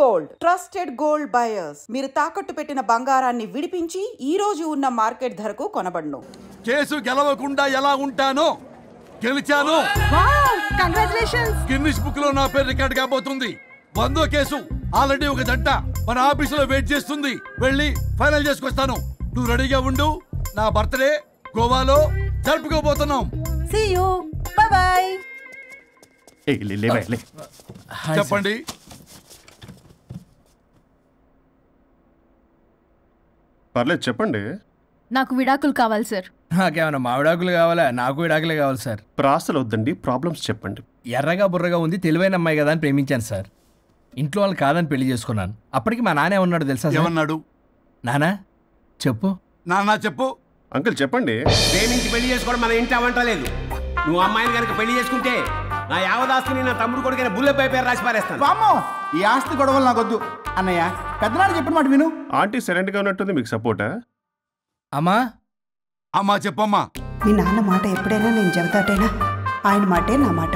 Gold, trusted gold buyers. మీరు తాకట్టు పెట్టిన బంగారాన్ని విడిపించి ఈ రోజు ఉన్న మార్కెట్ ధరకు కొనబడును. కేసు గెలవకుండా ఎలా ఉంటానో గెలిచాను. కంగ్రాచులేషన్స్. గిన్నిస్ బుక్ లో నా పేరు రికార్డ్ కాబోతుంది. 100వ కేసు. ఆల్రెడీ ఒక జంట మన ఆఫీసులో వెయిట్ చేస్తుంది. వెళ్ళి ఫైనల్ చేసుకొస్తాను. నువ్వు రెడీగా ఉండు. నా బర్త్డే గోవాలో జరుపుకోబోతున్నాం. See you. Bye bye. చెప్పండి. పర్లేదు చెప్పండి. నాకు విడాకులు కావాలి సార్. నాకేమన్నా మా విడాకులు కావాలా? నాకు విడాకులే కావాలి సార్. ప్రాసలు వద్దండి, ప్రాబ్లమ్స్ చెప్పండి. ఎర్రగా బుర్రగా ఉంది, తెలివైన అమ్మాయి కదా అని ప్రేమించాను సార్. ఇంట్లో వాళ్ళు కాదని పెళ్లి చేసుకున్నాను. అప్పటికి మా నాన్న ఏమన్నాడు తెలుసా? ఏమన్నాడు? నానా చెప్పు. నాన్న చెప్పు. అంకుల్ చెప్పండి. ప్రేమించి పెళ్లి చేసుకోవడం మన ఇంటి అవంటలేదు. నువ్వు అమ్మాయిని కనుక పెళ్లి చేసుకుంటే నా యావదాస్తిని నా తమ్ముడు కొడుకైన బుల్లెపై పేరు రాసి పారేస్తాను. వామ్మో, ఈ ఆస్తి గొడవలు నాకొద్దు అన్నయ్య. పెద్దనాడు చెప్పిన మాట విను. ఆంటీ సైలెంట్ గా ఉన్నట్టుంది, మీకు సపోర్టా? అమ్మా అమ్మా చెప్పమ్మా. మీ నాన్న మాట ఎప్పుడైనా నేను చెబుతాటేనా? ఆయన మాటే నా మాట.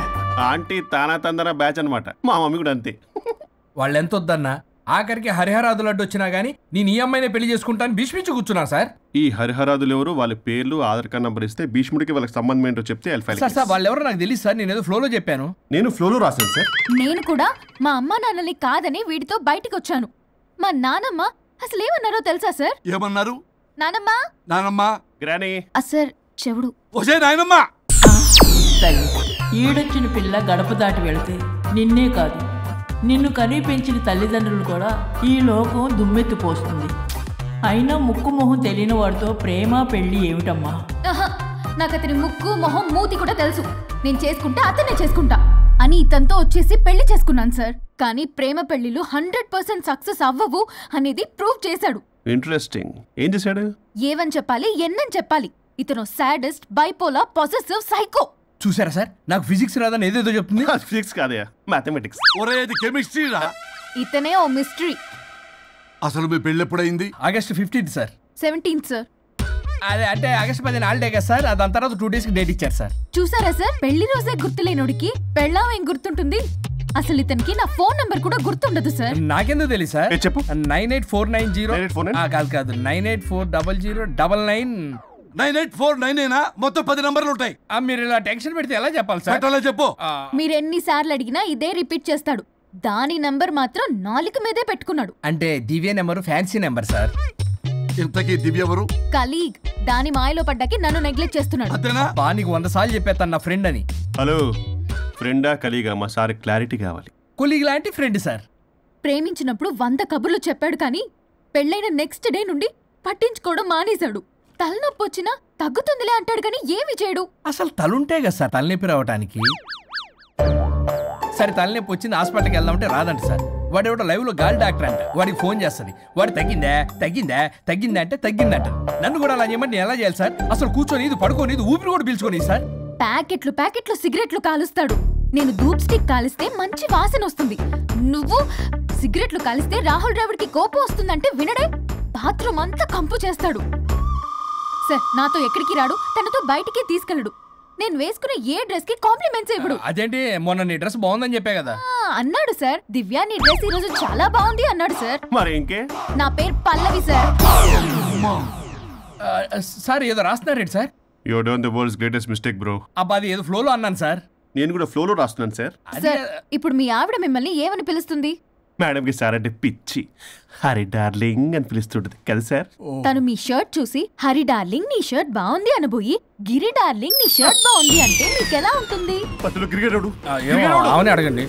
ఆంటీ తానా తందన బ్యాచ్ అనమాట. మా మమ్మీ కూడా అంతే. వాళ్ళు ఎంత వద్దన్నా ఆఖరికి హరిహరాదులు అడ్డు వచ్చినా గానీ నేను ఈ అమ్మాయినే పెళ్లి చేసుకుంటాను భీష్మించి కూర్చున్నా సార్. ఈ హరిహరాదులు ఎవరు, వాళ్ళ పేర్లు ఆధార్ కార్డ్ నంబర్ ఇస్తే భీష్ముడికి వాళ్ళకి సంబంధం ఏంటో చెప్తే సార్ వాళ్ళు ఎవరో నాకు తెలియదు సార్. నేను ఏదో ఫ్లోలో చెప్పాను. నేను ఫ్లోలో రాశాను సార్. నేను కూడా మా అమ్మా నాన్నని కాదని వీడితో బయటికి వచ్చాను. మా నానమ్మ అసలు ఏమన్నారో తెలుసా సార్? ఏమన్నారు? నానమ్మా నానమ్మా గ్రానీ సార్ చెవుడు. ఒసే నాయనమ్మా. ఈడొచ్చిన పిల్ల గడప దాటి వెళితే నిన్నే కాదు నిన్ను కనీ పెంచిన తల్లిదండ్రులు కూడా ఈ లోకం దుమ్మెత్తిపోస్తుంది. అయినా ముక్కు మొహం తెలియని వాడితో ప్రేమ పెళ్లి ఏమిటమ్మా? నాకు అతని ముక్కు మొహం మూతి కూడా తెలుసు. నేను చేసుకుంటా అతనే చేసుకుంటా అని ఇతనితో వచ్చేసి పెళ్లి చేసుకున్నాను సార్. కానీ ప్రేమ పెళ్లిలు 100% సక్సెస్ అవ్వవు అనేది ప్రూవ్ చేశాడు. ఇంట్రెస్టింగ్. ఏం చేశాడు? ఏవని చెప్పాలి ఎన్నని చెప్పాలి. ఇతను సాడెస్ట్, బైపోలా, పొసెసివ్, సైకో. చూసారా సార్, నాకు ఫిజిక్స్ రాదని ఏదేదో చెప్తుంది. ఫిజిక్స్ కాదయా, మ్యాథమెటిక్స్. ఒరే ఇది కెమిస్ట్రీ రా. ఇతనే ఓ మిస్టరీ. అసలు మీ పెళ్ళి ఎప్పుడైంది? August 15 sir. 17 సార్. అదే అంటే ఆగస్ట్ 10 హాలిడే కదా సార్. దాని తర్వాత 2 days డేట్ ఇచ్చారు సార్. చూసారా సార్, పెళ్లి రోజే గుర్తులేనోడికి పెళ్ళాం ఏం గుర్తుంటుంది? అసలు ఇతనికి నా ఫోన్ నంబర్ కూడా గుర్తుండదు సార్. నాకెందుకు తెలియదు సార్? చెప్పు. 98490 కాదు 9840099. 98499 మొత్తం 10 నంబర్లు ఉంటాయి. మీరు ఇలా టెన్షన్ పెడితే ఎలా చెప్పాలి సార్? అలా చెప్పు. మీరు ఎన్నిసార్లు అడిగినా ఇదే రిపీట్ చేస్తాడు. దాని నంబర్ మాత్రం 4 మీదే పెట్టుకున్నాడు. అంటే దివ్య నెంబర్ ఫ్యాన్సీ నెంబర్ సార్. ఇంతకీ దివ్య ఎవరు? కలీగ్. దాని మాయలో పడ్డాకి నన్ను నెగ్లెక్ట్ చేస్తున్నాడు. అంతేనా? నీకు 100 సార్లు చెప్పేస్తాను నా ఫ్రెండ్ అని. హలో, ఫ్రెండా కలీగా? మా సార్ క్లారిటీ కావాలి. కొలీగ్ లాంటి ఫ్రెండ్ సార్. ప్రేమించినప్పుడు 100 కబుర్లు చెప్పాడు కానీ పెళ్ళైన నెక్స్ట్ డే నుండి పట్టించుకోవడం మానేశాడు. తలనొప్పి వచ్చినా తగ్గుతుందిలే అంటాడు కానీ ఏమి చేయడు. అసలు తలుంటే కదా సార్ తలనొప్పి రావటానికి. సరే తలనొప్పి వచ్చింది హాస్పిటల్కి వెళ్దామంటే రాదంట సార్. వాడు ఎవడో లైవ్ లో గాలి డాక్టర్ అంట. వాడికి ఫోన్ చేస్తుంది. వాడు తగ్గిందా అంటే తగ్గిందంట. నన్ను కూడా అలా చేయమంటే ఎలా చేయాలి సార్? అసలు కూర్చొని ఇది పడుకోని ఇది ఊపిరి కూడా పీల్చుకొని సార్. ప్యాకెట్లు సిగరెట్లు కాలుస్తాడు. నేను ధూప్ స్టిక్ కాలిస్తే మంచి వాసన వస్తుంది. నువ్వు సిగరెట్లు కాలిస్తే రాహుల్ ద్రావిడ్కి కోపం వస్తుందంటే వినడే. బాత్రూమ్ అంతా కంపు చేస్తాడు సార్. నాతో ఎక్కడికి రాడు, తనతో బయటికి తీసుకెళ్ళడు. నేను వేసుకునే ఏ డ్రెస్ కి కాంప్లిమెంట్స్ ఇవ్వడు. అదేంటి, మొన్న నీ డ్రెస్ బాగుందని చెప్పా కదా. అన్నాడు సార్. దివ్య నీ డ్రెస్ ఈ రోజు చాలా బాగుంది అన్నాడు సార్. మరి ఇంకే? నా పేరు పల్లవి సార్. సార్ ఏదో రాస్తున్నారేంటి sir? You are done the world's greatest mistake bro. అబ్బా అది ఏదో ఫ్లోలో అన్నాను సార్. నేను కూడా ఫ్లోలో రాస్తున్నాను సార్. సార్ ఇప్పుడు మీ ఆవిడ మిమ్మల్ని ఏమని పిలుస్తుంది? మేడం కి సార్ అంటే పిచ్చి. హరి డార్లింగ్ అని పిలుస్తుంటది కదా సార్. తను మీ షర్ట్ చూసి హరి డార్లింగ్ నీ షర్ట్ బాగుంది అనబోయి గిరి డార్లింగ్ నీ షర్ట్ బాగుంది అంటే మీకు ఎలా ఉంటుంది? పత్తులు క్రికెటరు. అవునే అడగండి.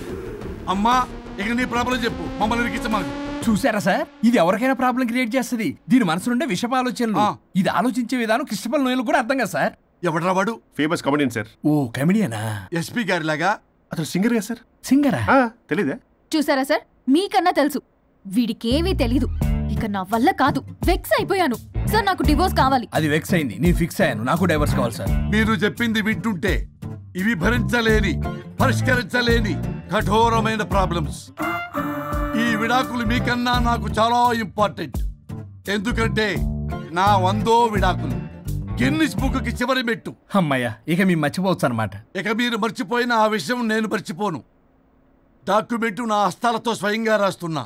అమ్మా ఇక నీ ప్రాబ్లం చెప్పు, మమ్మల్ని ఇరికించమాకు. చూసారా సార్, ఇది ఎవరికైనా ప్రాబ్లం క్రియేట్ చేస్తుంది. దీని మనసు నుండే విషప ఆలోచనలు. ఇది ఆలోచించే విధానం కృష్ణపల్ నోయలు కూడా అర్థం కదా సార్. ఎవడరా వాడు? Famous comedian sir. ఓ కమెడియనా? ఎస్పీ గారి లాగా. అతను సింగర్ కదా సార్. సింగరా? తెలీదా? చూసారా సార్, మీకన్నా తెలుసు. వీడికేమీ తెలీదు. ఇక నా వల్ల కాదు, వెక్స్ అయిపోయాను సార్. నాకు డివోర్స్ కావాలి. అది వెక్స్ అయింది, నేను ఫిక్స్ అయ్యాను. నాకు డైవర్స్ కావాలి సార్. మీరు చెప్పింది వింటుంటే ఇవి భరించలేని, పరిష్కరించలేని కఠోరమైన ప్రాబ్లమ్స్. ఈ విడాకులు మీకన్నా నాకు చాలా ఇంపార్టెంట్. ఎందుకంటే నా 100వ విడాకులు గిన్నిస్ బుక్ కి చివరి మెట్టు. అమ్మయ్య, ఇక మేము మర్చిపోవచ్చు అనమాట. ఇక మీరు మర్చిపోయిన ఆ విషయం నేను మర్చిపోను. డాక్యుమెంట్ నా హస్తాలతో స్వయంగా రాస్తున్నా.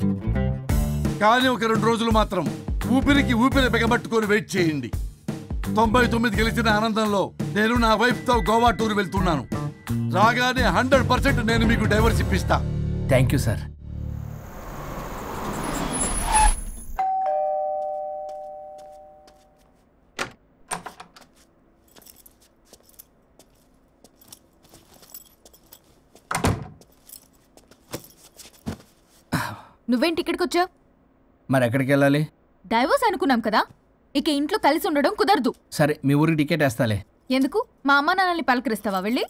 కానీ ఒక 2 రోజులు మాత్రం ఊపిరికి బిగబట్టుకొని వెయిట్ చేయండి. 99 గెలిచిన ఆనందంలో నేను నా వైఫ్తో గోవా టూర్ వెళ్తున్నాను. రాగానే 100% నేను మీకు డైవర్స్ ఇప్పిస్తా. Thank you sir. నువ్వేంటి ఇక్కడికి వచ్చావు? మరి ఎక్కడికి వెళ్ళాలి? డైవోర్స్ అనుకున్నాం కదా, ఇక ఇంట్లో కలిసి ఉండడం కుదరదు. సరే, మీ ఊరికి టికెట్ వేస్తాలే. ఎందుకు? మా అమ్మ నాన్నల్ని పలకరిస్తావా వెళ్ళి?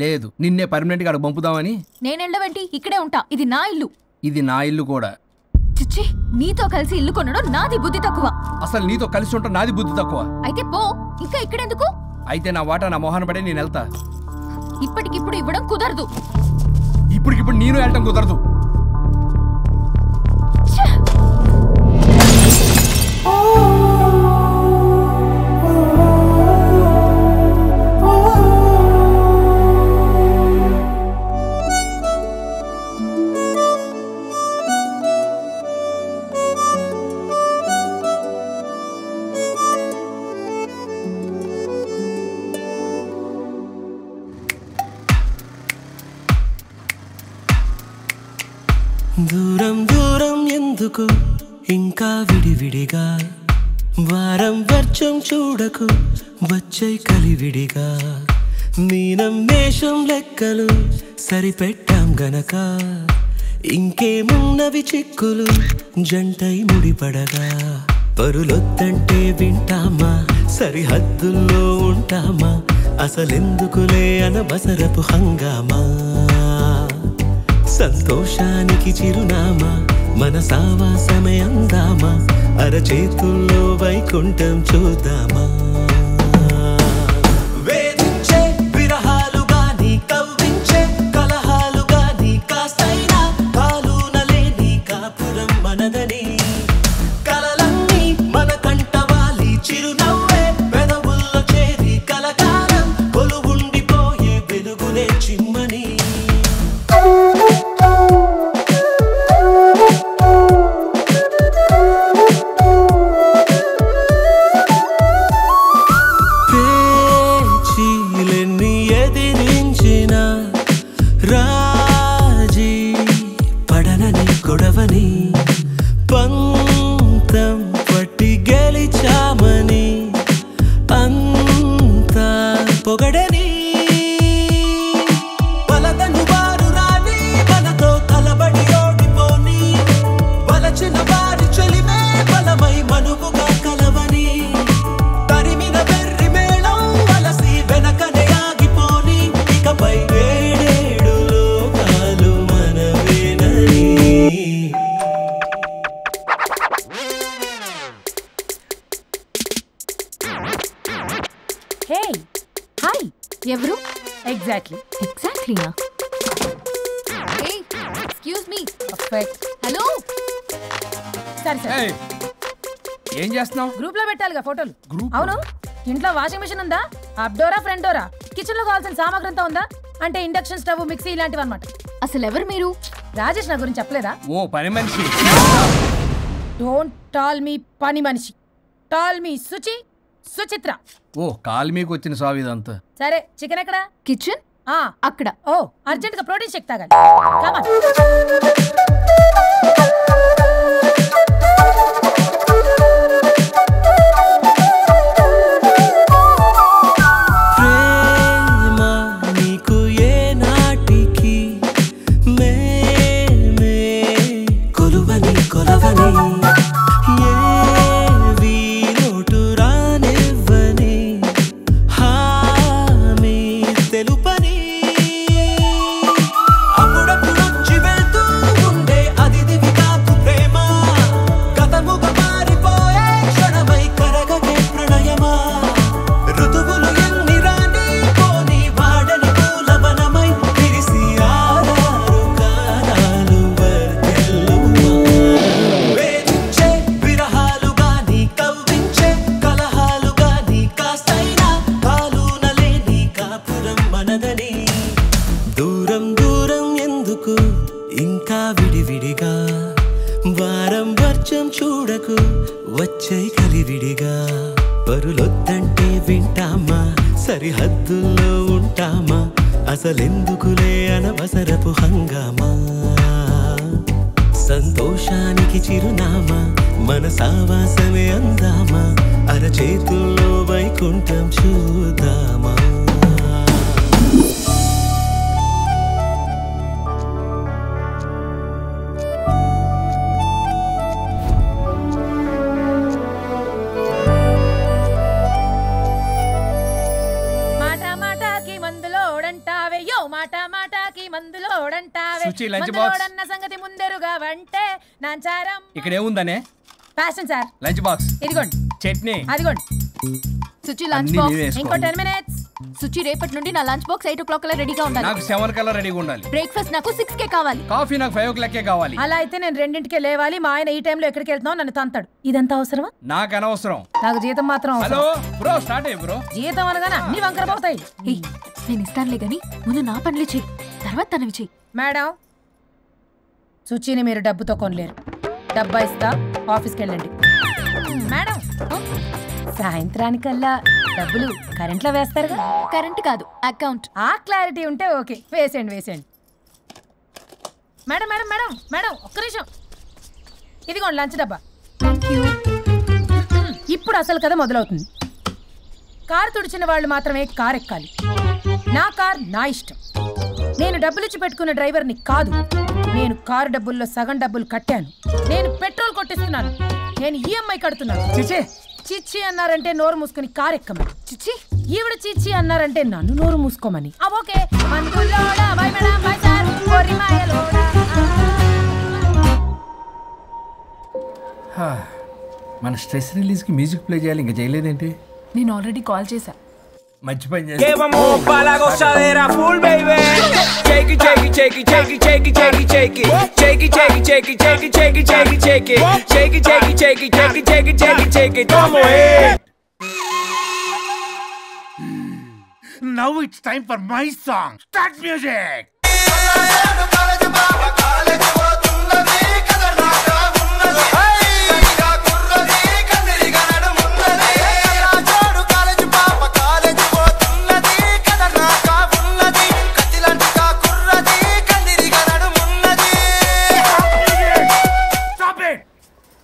లేదు, నిన్నే పర్మనెంట్గా అక్కడ పంపుదామని. నేనెళ్ళవేంటి? ఇక్కడే ఉంటా. ఇది నా ఇల్లు. ఇది నా ఇల్లు కూడా. చిచ్చి, నీతో కలిసి ఇల్లు కొనడం నాది బుద్ధి తక్కువ. అసలు నీతో కలిసి ఉంటా నాది బుద్ధి తక్కువ. అయితే పో, ఇంకా ఇక్కడెందుకు? అయితే నా వాటా నా మొహాన పడే నేను వెళ్తా. ఇప్పటికిప్పుడు ఇవ్వడం కుదరదు. ఇప్పటికిప్పుడు నేను వెళ్ళటం కుదరదు. దూరం దూరం ఎందుకు ఇంకా విడివిడిగా, వారం వర్షం చూడకు వచ్చే కలివిడిగా, మీనం మేషం లెక్కలు సరిపెట్టాం గనక, ఇంకేమున్నవి చిక్కులు జంటై ముడిపడగా, పరులొద్దంటే వింటామా, సరిహద్దుల్లో ఉంటామా, అసలెందుకులే అనవసరపు హంగామా, సంతోషానికి చిరునామా మన సావాసమే అందామా, అరచేతుల్లో వైకుంఠం చూద్దామా. వేధించే విరహాలు గాని, కవ్వించే కలహాలు గాని, కాస్తైనా కాలునలేని కాపురం మనదని, కలలన్నీ మన కంటవాలి చిరునవ్వే పెదవుల్లో చేరి, కలకాలం కొలువుండిపోయే వెలుగులే చిమ్మని. పేచీలెన్ని ఎదిరించిన రాజీ పడనని గొడవని, పంతం పట్టి గెలిచామని అంతా పొగడని, బలదను వారు రాని బలతో కలబడి ఓడిపోని, బలచిన వారి చెలిమే బలమై మనువుగా కలవని, తరిమిన వెర్రి మేళం అలసి వెనకనే ఆగిపోని, ఇకపై ఏడేడు లోకాలు మనవేనని. Hey hi. ఎవరు? ఎగ్జాక్ట్లీనా? Hey excuse me. హలో. సరే ఏయ్, ఏం చేస్తున్నావు? గ్రూప్ లో పెట్టాలిగా ఫోటోలు. గ్రూప్? అవును. ఇంట్లో వాషింగ్ మిషన్ ఉందా? Up Dora front Dora? Kitchen లో కావాల్సిన సామాగ్రి అంతా ఉందా? అంటే ఇండక్షన్ స్టవ్, మిక్సీ ఇలాంటివి అన్నమాట. అసలు ఎవరు మీరు? రాజేష్ నా గురించి చెప్పలేదా? ఓ పని మనిషి. డోంట్ టాల్ మీ పని మనిషి, టాల్ మీ సుచిత్ర. ఓ కాలు మీకు వచ్చిన సాగు ఇదంతా. సరే, చికెన్ ఎక్కడ? కిచెన్ అక్కడ. ఓ అర్జెంట్ గా ప్రోటీన్ షేక్ తాగాలి. Come on. ప్రేమ నీకు ఏ నాటికి మేమే కొలువని కొలవని, ఏవి లోటు రానివ్వని హామీ తెలుపని, అప్పుడప్పుడు వచ్చి వెళ్తూ ఉండే అతిథివిగా వారం వర్షం చూడకు వచ్చే కలివిడిగా పరులొద్దంటే వింటామా సరిహద్దుల్లో ఉంటామా అసలెందుకులే అనవసరపు హంగామా సంతోషానికి చిరునామా మన సావాసమే అందామా అరచేతుల్లో వైకుంఠం చూద్దామా సంగతి ముందరుగా వంటే నాంచారం ఇక్కడ ఏముందనే ఫ్యాషన్ సార్ లంచ్ బాక్స్ ఇదిగోండి చట్నీ అదిగోండి సుచి లంచ్ బాక్స్ ఇంకో 10 minutes సుచి రేపటి నుండి నా లంచ్ బాక్స్ 8 o'clock రెడీగా ఉండాలి నాకు 7 కల్లా రెడీగా ఉండాలి బ్రేక్ఫాస్ట్ నాకు 6 కే కావాలి కాఫీ నాకు 5 o'clock కావాలి అలా అయితే నేను 2ంటికే లేవాలి మా ఆయన ఈ టైంలో ఎక్కడికి వెళ్తున్నావు నన్ను తంతాడు ఇదంతా అవసరమా నాకు అనవసరం నాకు జీతం మాత్రం హలో బ్రో స్టార్ట్ అయ్యి బ్రో జీతం అనగానే అన్ని వంకర పోతాయి నేను ఇస్తానులే గానీ ముందు నా పనులు చెయ్యి తర్వాత తనవి చెయ్యి మేడం సుచిని మీరు డబ్బుతో కొనలేరు డబ్బా ఇస్తా ఆఫీస్కి వెళ్ళండి మేడం సాయంత్రానికల్లా డబ్బులు కరెంట్లో వేస్తారుగా కరెంట్ కాదు అకౌంట్ ఆ క్లారిటీ ఉంటే ఓకే వేసేయండి మేడం మేడం మేడం మేడం ఒక్క నిమిషం ఇదిగోండి లంచ్ డబ్బా ఇప్పుడు అసలు కథ మొదలవుతుంది కారు తుడిచిన వాళ్ళు మాత్రమే కారు ఎక్కాలి నా కార్ నా ఇష్టం నేను డబ్బులిచ్చి పెట్టుకున్న డ్రైవర్ని కాదు నేను కారు డబ్బుల్లో సగం డబ్బులు కట్టాను నేను పెట్రోల్ కొట్టిస్తున్నాను నేను ఈఎంఐ కడుతున్నాను చిచ్చి అన్నారంటే నోరు మూసుకుని కారు ఎక్కమని చిచ్చి ఈవిడ చిచ్చి అన్నారంటే నన్ను నోరు మూసుకోమని ఓకే మన స్ట్రెస్ రిలీజ్ కి మ్యూజిక్ ప్లే చేయాలి ఇంకా చేయలేదేంటి నేను ఆల్రెడీ కాల్ చేశా మంచి పని Que vamos pa' la gozadera full, baby. Shake it, shake it, shake it, shake it, shake it, shake it, shake it. Shake it, shake it, shake it, shake it, shake it, shake it, shake it. Shake it, shake it, shake it, shake it, shake it, shake it, shake it. Vamos, Now it's time for my song. Start music.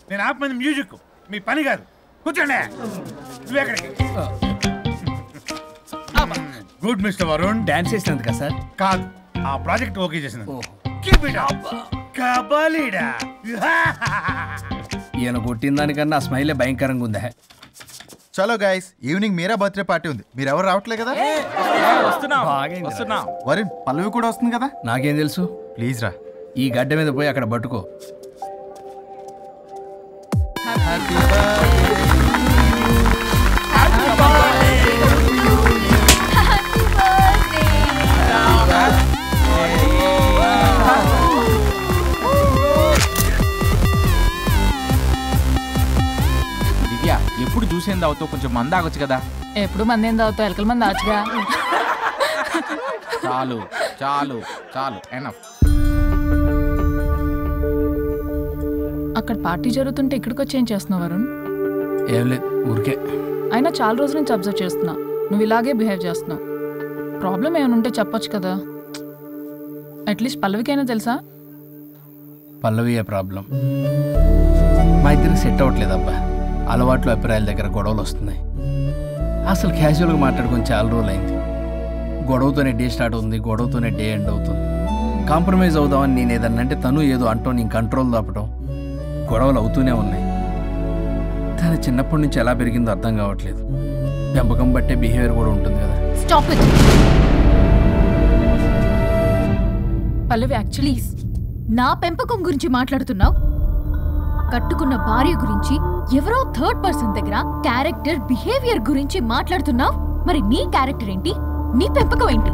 నేను ఆపమంది music మీ పని కాదు కూర్చోండి good mister Varun dance చేసినందుకు కదా sir కాదు ఆ project okay చేసినందుకు ఈయన కొట్టిన దానికన్నా ఆ స్మైలే భయంకరంగా ఉందా చలో గైస్ ఈవినింగ్ మీరా బర్త్డే పార్టీ ఉంది మీరు ఎవరు రావట్లే కదా వరుణ్ పల్లవి కూడా వస్తుంది కదా నాకేం తెలుసు ప్లీజ్ రా ఈ గడ్డ మీద పోయి అక్కడ పట్టుకో దివ్య ఎప్పుడు చూసేం తాగుతావు కొంచెం మంద ఆగొచ్చు కదా ఎప్పుడు మంది ఏం తాగుతావు ఎలకల మంది ఆచుగా చాలు చాలు చాలు ఎనఫ్ అక్కడ పార్టీ జరుగుతుంటే ఇక్కడికి వచ్చి ఏం చేస్తున్నావు వరుణ్ ఏం లేదు ఊరికే అయినా చాలా రోజుల నుంచి అబ్జర్వ్ చేస్తున్నా నువ్వు ఇలాగే బిహేవ్ చేస్తున్నావు ప్రాబ్లం ఏమైనా ఉంటే చెప్పొచ్చు కదా అట్లీస్ట్ పల్లవికైనా తెలుసా పల్లవి ఏ ప్రాబ్లం మా ఇద్దరికి సెట్ అవ్వట్లేదు అబ్బా అలవాట్లు అభిప్రాయాల దగ్గర గొడవలు వస్తున్నాయి అసలు క్యాజువల్గా మాట్లాడుకొని చాలా రోజులు అయింది గొడవతోనే డే స్టార్ట్ అవుతుంది గొడవతోనే డే ఎండ్ అవుతుంది కాంప్రమైజ్ అవుదామని నేను ఏదన్నంటే తను ఏదో అంటూ నేను కంట్రోల్ తప్పడం గొడవలు అవుతూనే ఉన్నాయి తను చిన్నప్పటి నుంచి ఎలా పెరిగిందో అర్థం కావట్లేదు పెంపకం బట్టే బిహేవియర్ కూడా ఉంటుంది కదా స్టాప్ ఇట్ పల్లవి యాక్చువల్లీ నా పెంపకం గురించి మాట్లాడుతున్నావు కట్టుకున్న భార్య గురించి ఎవరో థర్డ్ పర్సన్ దగ్గర క్యారెక్టర్ బిహేవియర్ గురించి మాట్లాడుతున్నావు మరి నీ క్యారెక్టర్ ఏంటి నీ పెంపకం ఏంటి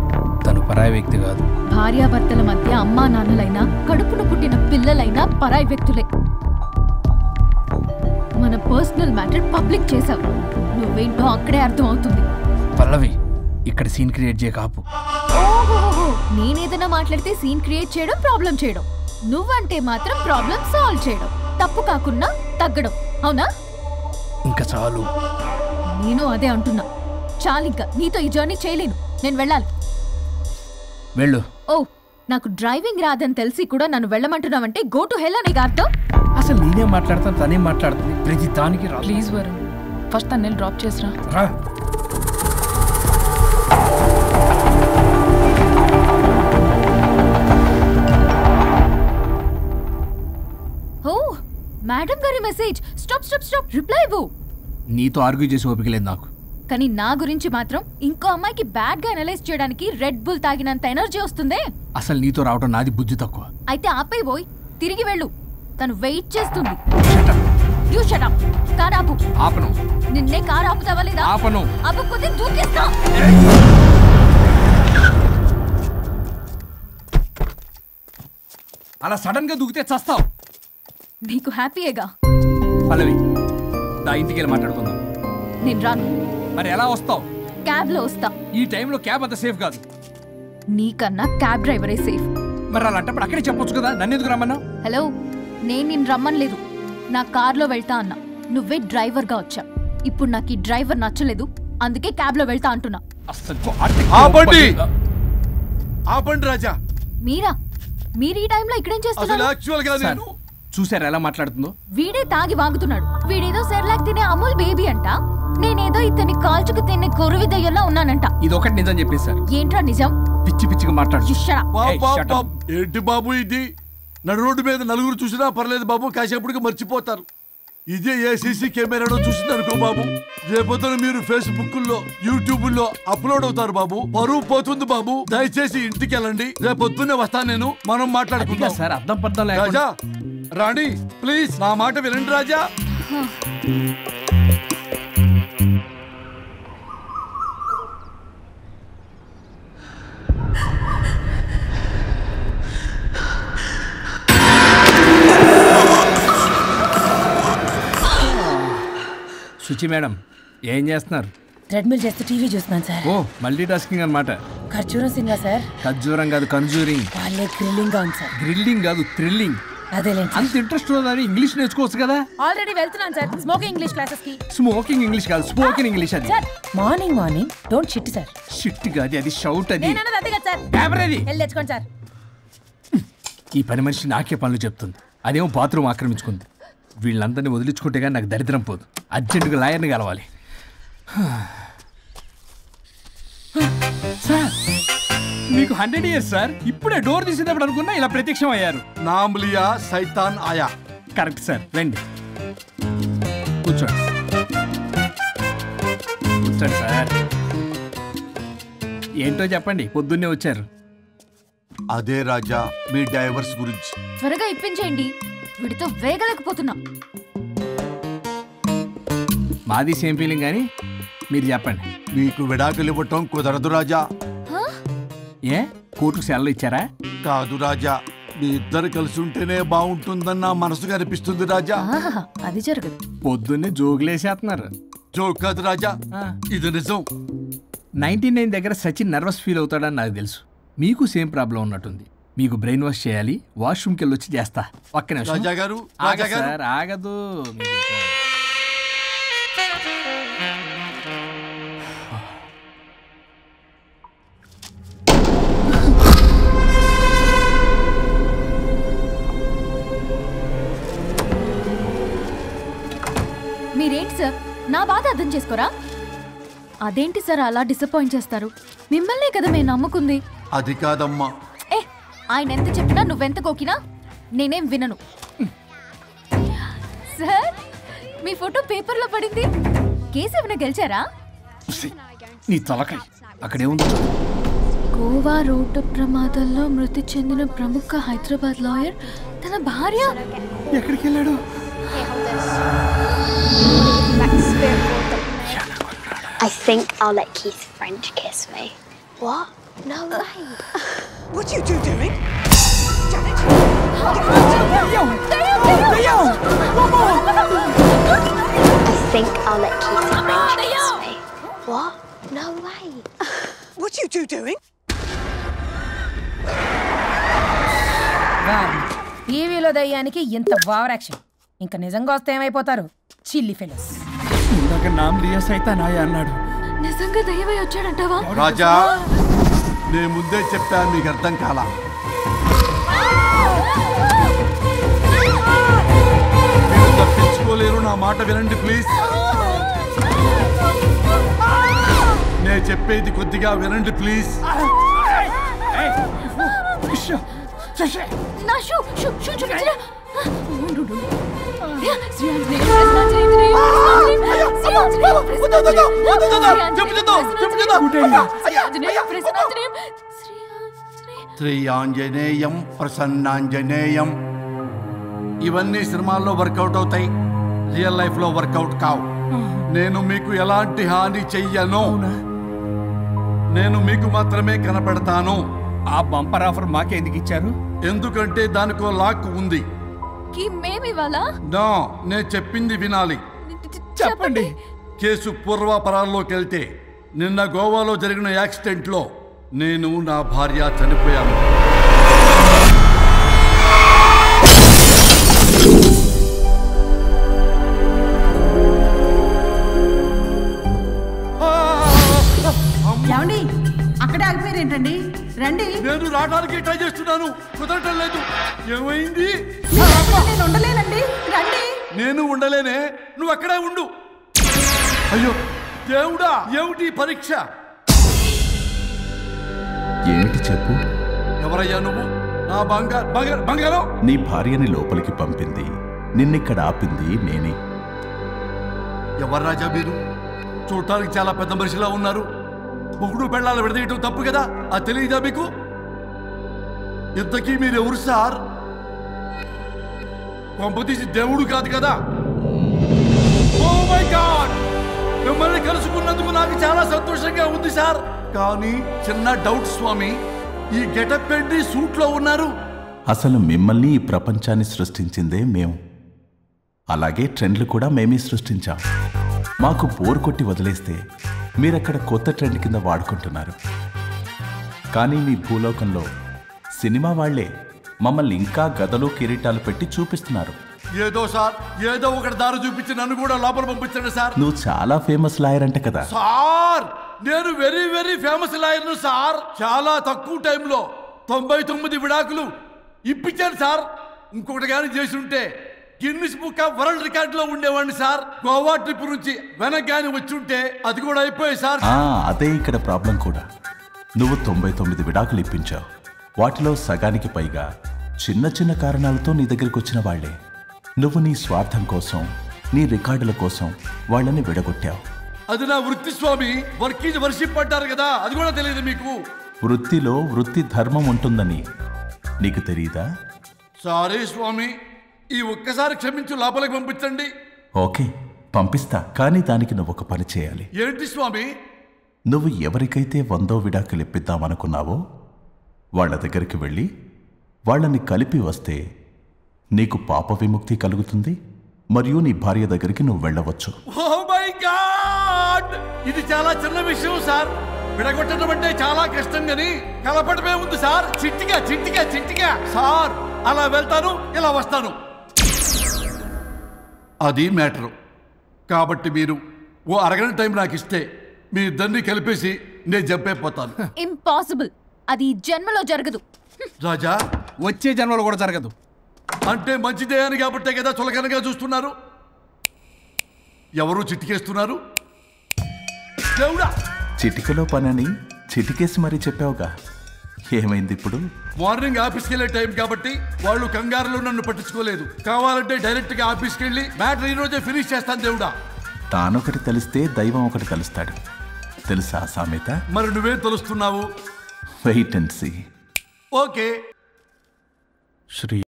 తను పరాయి వ్యక్తి కాదు భార్యాభర్తల మధ్య అమ్మా నాన్నలైనా కడుపున పుట్టిన పిల్లలైనా పరాయి వ్యక్తులే మన పర్సనల్ మ్యాటర్ పబ్లిక్ చేసావు నువ్వేంటో అక్కడే అర్థం అవుతుంది పల్లవి ఇక్కడ సీన్ క్రియేట్ చేయ కాపు నేనేదైనా మాట్లాడితే సీన్ క్రియేట్ చేయడం ప్రాబ్లం చేయడం నువ్వంటే మాత్రం ప్రాబ్లం సాల్వ్ చేయడం, తప్పు కాకుండా తగ్గడం, అవునా? ఇంకా చాలు. నేను అదే అంటున్నా. చాలింకా, నీతో ఈ జర్నీ చేయలేను, నేను వెళ్ళాలి. వెళ్ళు. ఓ, నాకు డ్రైవింగ్ రాదని తెలిసి కూడా నన్ను వెళ్ళమంటున్నావంటే గో టు హెల్ అనే అర్థం. అసలు నేనేం మాట్లాడతాను, తనేం మాట్లాడుతుంది, ప్రతి దానికి రా. ప్లీజ్ వరుణ్, ఫస్ట్ తను డ్రాప్ చేసిరా. రా. ఓ, మేడం గారి message. Stop stop stop, reply ఇవ్వు. నీతో ఆర్గ్యూ చేసి ఓపిక లేదు నాకు. కానీ నా గురించి మాత్రం ఇంకో అమ్మాయికి బ్యాడ్ గా అనలైజ్ చేయడానికి రెడ్ బుల్ తాగినంత ఎనర్జీ వస్తుందే. అసలు నీతో రావడం నాది బుద్ధి తక్కువ. అయితే ఆపై పోయి తిరిగి వెళ్ళు, తను వెయిట్ చేస్తుంది. You shut up. కార్ ఆపు. ఆపను. నిన్నే కార్ ఆపుతావా లేదా? ఆపను. ఆపకపోతే దూకేస్తా. అలా సడన్ గా దూకితే చస్తావు. నీకు హ్యాపీయేగా? పల్లవి, నా ఇంటికి వెళ్ళి మాట్లాడుకుందాం. నేను రాను. మరి ఎలా వస్తావు? క్యాబ్ లో వస్తా. ఈ టైంలో క్యాబ్ అంత సేఫ్ కాదు. నీకన్నా క్యాబ్ డ్రైవరే సేఫ్. మరి అలాంటప్పుడు అక్కడే చెప్పొచ్చు కదా, నన్ను ఎందుకు రమ్మన్నావు? హలో, నేను నిన్ను రమ్మనలేదు, నా కార్లో వెళ్తా అన్నా. నువ్వే డ్రైవర్గా వచ్చా. ఇప్పుడు నాకు ఈ డ్రైవర్ నచ్చలేదు, అందుకే క్యాబ్లో వెళ్తా అంటున్నా. ఆపండి, ఆపండి రాజా. మీరా? మీరు ఈ టైంలో ఇక్కడేం చేస్తున్నారు? చూసారా ఎలా మాట్లాడుతుందో? వీడే తాగి వాగుతున్నాడు. వీడేదో సెర్లాక్ తినే అమూల్ బేబీ అంట, నేనేదో ఇతని కాల్చుకు తినే కొరువి దయ్యంలో ఉన్నానంట. ఇది ఒకటి నిజం చెప్పేశారు. ఏంట్రా నిజం? పిచ్చి పిచ్చిగా మాట్లాడు. ఏంటి బాబు ఇది? నడు రోడ్డు మీద నలుగురు చూసినా పర్లేదు బాబు, కాసేపటికి మర్చిపోతారు. ఇదే ఏ సీసీ కెమెరాలో చూసింది అనుకో బాబు, రేపొద్దున మీరు ఫేస్బుక్ లో యూట్యూబ్ లో అప్లోడ్ అవుతారు బాబు, పరువు పోతుంది బాబు. దయచేసి ఇంటికి వెళ్ళండి, రేపొద్దునే వస్తాను నేను, మనం మాట్లాడుకుందాం. సార్ అర్థం పర్థం రాజా, రాణి ప్లీజ్ నా మాట వినండి రాజా. శుచి మేడం, ఏం చేస్తున్నారు? ట్రెడ్మిల్ చేస్తూ టీవీ చూస్తున్నాను సార్. ఓ, మల్టీ టాస్కింగ్ అన్నమాట. ఖర్జూరం సినిమా సార్. ఖర్జూరం కాదు, కన్జూరింగ్. వాళ్ళే గ్రిల్లింగ్ గా ఉంది సార్. గ్రిల్లింగ్ కాదు, థ్రిల్లింగ్. అదేలేండి. అంత ఇంట్రెస్ట్ ఉన్నదని ఇంగ్లీష్ నేర్చుకోవచ్చు కదా. ఆల్రెడీ వెళ్తున్నాను సార్ స్మోకింగ్ ఇంగ్లీష్ క్లాసెస్ కి. స్మోకింగ్ ఇంగ్లీష్ కాదు, స్పోకెన్ ఇంగ్లీష్. అది sir morning don't shit sir. Shit కాదు, అది షౌట్. అది నేను అన్నది అదే కదా సార్. కెమెరాది వెళ్ళి తెచ్చుకోండి సార్. ఈ పని మనిషి నాకే పనులు చెప్తుంది, అదేమో బాత్రూమ్ ఆక్రమించుకుంది. వీళ్ళందరినీ వదిలించుకుంటే కానీ నాకు దరిద్రం పోదు. అర్జెంటుగా లాయర్ని కలవాలి. సార్ మీకు 100 years సార్. ఇప్పుడే డోర్ తీసేటప్పుడు అనుకున్నా ఇలా ప్రత్యక్షం అయ్యారు. నామ్లియా సైతాన్ ఆయా. కరెక్ట్ సార్, రండి కూర్చోండి. కూర్చోండి సార్. ఏంటో చెప్పండి, పొద్దున్నే వచ్చారు. అదే రాజా మీ డైవర్స్ గురించి. త్వరగా ఇప్పించేయండి, వీడితో వేగలేకపోతున్నా. మాది సేమ్ ఫీలింగ్ కానీ మీరు చెప్పండి. మీకు విడాకులు ఇవ్వటం కుదరదు రాజా. ఏ కోర్టుకు సెలవు ఇచ్చారా? కాదు రాజా, మీ ఇద్దరు కలిసి ఉంటేనే బాగుంటుందన్న మనసుకు అనిపిస్తుంది రాజా. అది జరగదు. పొద్దున్నే జోగులేసేస్తున్నారు. జోక్ కాదు రాజా, ఇది నిజం. 99 దగ్గర సచిన్ నర్వస్ ఫీల్ అవుతాడని నాకు తెలుసు. మీకు సేమ్ ప్రాబ్లం ఉన్నట్టుంది. మీకు బ్రెయిన్ వాష్ చేయాలి, వాష్రూమ్కి వెళ్ళి వచ్చి చేస్తా. ఒక్క నిమిషం రాజా గారు. సార్ ఆగదు. మీరేంటి సార్ నా బాధ అర్థం చేసుకోరా? అదేంటి సార్ అలా డిసప్పాయింట్ చేస్తారు? మిమ్మల్నే కదా మేము నమ్ముకుంది. అది కాదమ్మా. ఆయన ఎంత చెప్పినా నువ్వెంత కోకినా నేనేం వినను. సార్ మీ ఫోటో పేపర్లో పడింది, కేసు ఏమైనా గెలిచారా? నీ తలకాయ అక్కడే ఉంది. గోవా రోడ్డు ప్రమాదంలో మృతి చెందిన ప్రముఖ హైదరాబాద్ లాయర్ తన భార్య ఎక్కడికి వెళ్ళాడు? I think I'll let Keith French kiss me. What? No way. What are you two doing? Janet! I think I'll let Keith French kiss me. What? No way. What are you two doing? టీవీలో దయ్యానికి ఇంత over action. ఇంకా నిజంగా వస్తే ఏమైపోతారు చిల్లి fellows. ఇందాక నామ్ లియా సైతానాయ అన్నాడు. నిజంగా దయ్యమై వచ్చాడంటావా? రాజా నేను ముందే చెప్పాను, మీకు అర్థం కాలా. మీరు తప్పించుకోలేరు, నా మాట వినండి ప్లీజ్. నేను చెప్పేది కొద్దిగా వినండి ప్లీజ్. నా షూ షూ షూ చూపించరా. శ్రీ ఆంజనేయం ప్రసన్నాంజనేయం. ఇవన్నీ సినిమాల్లో వర్కౌట్ అవుతాయి, రియల్ లైఫ్ లో వర్కౌట్ కావు. నేను మీకు ఎలాంటి హాని చెయ్యను, నేను మీకు మాత్రమే కనపడతాను. ఆ బంపర్ ఆఫర్ మాకే ఎందుకు ఇచ్చారు? ఎందుకంటే దానికో లాక్ ఉంది. నో, నేను చెప్పింది వినాలి. చెప్పండి. కేసు పూర్వాపరాల్లోకి వెళ్తే నిన్న గోవాలో జరిగిన యాక్సిడెంట్ లో నేను నా భార్య చనిపోయాను. ఏమండి అక్కడే ఆగిపోయారు ఏంటండి? రండి. నేను రావడానికి ట్రై చేస్తున్నాను, కుదరటం లేదు. ఏమైంది? నేను ఉండలేనండి, రండి. నేను ఉండలేనే, నువ్వు అక్కడే ఉండు. అయ్యో దేవుడా, ఏమిటి పరీక్ష? ఏమిటి చెప్పు. ఎవరయ్యా నువ్వు? నా బంగారం. నీ భార్యని లోపలికి పంపింది, నిన్నిక్కడ ఆపింది నేనే. ఎవరు రాజా మీరు? చూడటానికి చాలా పెద్ద మనిషిలా ఉన్నారు. మొగుడు పెళ్ళాలు విడదీయటం తప్పు కదా, అది తెలియదా మీకు? ఇంతకీ మీరు ఎవరు సార్? పంపతీసి దేవుడు కాదు కదా? ఓ మై గాడ్, మిమ్మల్ని కలుసుకున్నందుకు నాకు చాలా సంతోషంగా ఉంది సార్. కానీ చిన్న డౌట్ స్వామి, ఈ గెటప్ ఏంటి సూట్ లో ఉన్నారు? అసలు మిమ్మల్ని ఈ ప్రపంచాన్ని సృష్టించిందే మేము, అలాగే ట్రెండ్లు కూడా మేమే సృష్టించాం. మాకు బోర్ కొట్టి వదిలేస్తే మీరక్కడ కొత్త ట్రెండ్ కింద వాడుకుంటున్నారు. కానీ మీ భూలోకంలో సినిమా వాళ్లే మమ్మల్ని ఇంకా గదలు కిరీటాలు పెట్టి చూపిస్తున్నారు. ఏదో సార్, ఏదో ఒకటి దారి చూపించి నన్ను కూడా లోపల పంపించండి సార్. నువ్వు చాలా ఫేమస్ లాయర్ అంట కదా సార్? నేను వెరీ వెరీ ఫేమస్ లాయర్ను సార్. చాలా తక్కువ టైంలో 99 విడాకులు ఇప్పించాను సార్. ఇంకొకటి కానీ చేసి ఉంటే Guinness book of world record లో ఉండేవాడిని సార్. గోవా ట్రిప్ నుంచి వెనక్గాని వచ్చి ఉంటే అది కూడా అయిపోయాయి సార్. అదే ఇక్కడ ప్రాబ్లం కూడా. నువ్వు 99 విడాకులు ఇప్పించావు. వాటిలో సగానికి పైగా చిన్న చిన్న కారణాలతో నీ దగ్గరికి వచ్చిన వాళ్లే. నువ్వు నీ స్వార్థం కోసం, నీ రికార్డుల కోసం వాళ్ళని విడగొట్టావు. అది నా వృత్తి స్వామి. వర్క్ ఈజ్ వర్షిప్ అంటారు కదా, అది కూడా తెలియదు మీకు? వృత్తిలో వృత్తి ధర్మం ఉంటుందని నీకు తెలియదా? సారీ స్వామి, ఈ ఒక్కసారి క్షమించు, లోపలికి పంపించండి. ఓకే, పంపిస్తా. కానీ దానికి నువ్వు ఒక పని చేయాలి. ఏంటి స్వామి? నువ్వు ఎవరికైతే 100వ విడాకులు ఇప్పిద్దామనుకున్నావో వాళ్ళ దగ్గరికి వెళ్ళి వాళ్ళని కలిపి వస్తే నీకు పాప విముక్తి కలుగుతుంది, మరియు నీ భార్య దగ్గరికి నువ్వు వెళ్ళవచ్చు. ఓ మై గాడ్, ఇది చాలా చిన్న విషయం సార్. విడగొట్టడం అంటే చాలా కష్టం గని కలపడమే ఉంది సార్. చిట్టిగా చిట్టిగా చిట్టిగా సార్. అలా వెళ్తాను, ఇలా వస్తాను, అది మ్యాటరు. కాబట్టి మీరు ఓ అరగంట టైం నాకు ఇస్తే మీ ఇద్దరిని కలిపేసి నేను జంపైపోతాను. ఇంపాసిబుల్, అది జన్మలో జరగదు. రాజా, వచ్చే జన్మలో కూడా జరగదు. అంటే మంచిదే అని కాబట్టే కదా చులకనగా చూస్తున్నారు. ఎవరు చిట్టికేస్తున్నారు? దేవుడా, చిటికలో పనని చిటికేసి మరీ చెప్పావుగా, ఏమైంది ఇప్పుడు? మార్నింగ్ ఆఫీస్కి వెళ్ళే టైం కాబట్టి వాళ్ళు కంగారులో నన్ను పట్టించుకోలేదు. కావాలంటే డైరెక్ట్ గా ఆఫీస్కి వెళ్ళి మ్యాటర్ ఈ రోజే ఫినిష్ చేస్తాను. దేవుడా, తానొకటి తెలిస్తే దైవం ఒకటి కలుస్తాడు, తెలుసా సామెత? మరి నువ్వేం తెలుస్తున్నావు? Wait and see. Okay. Shri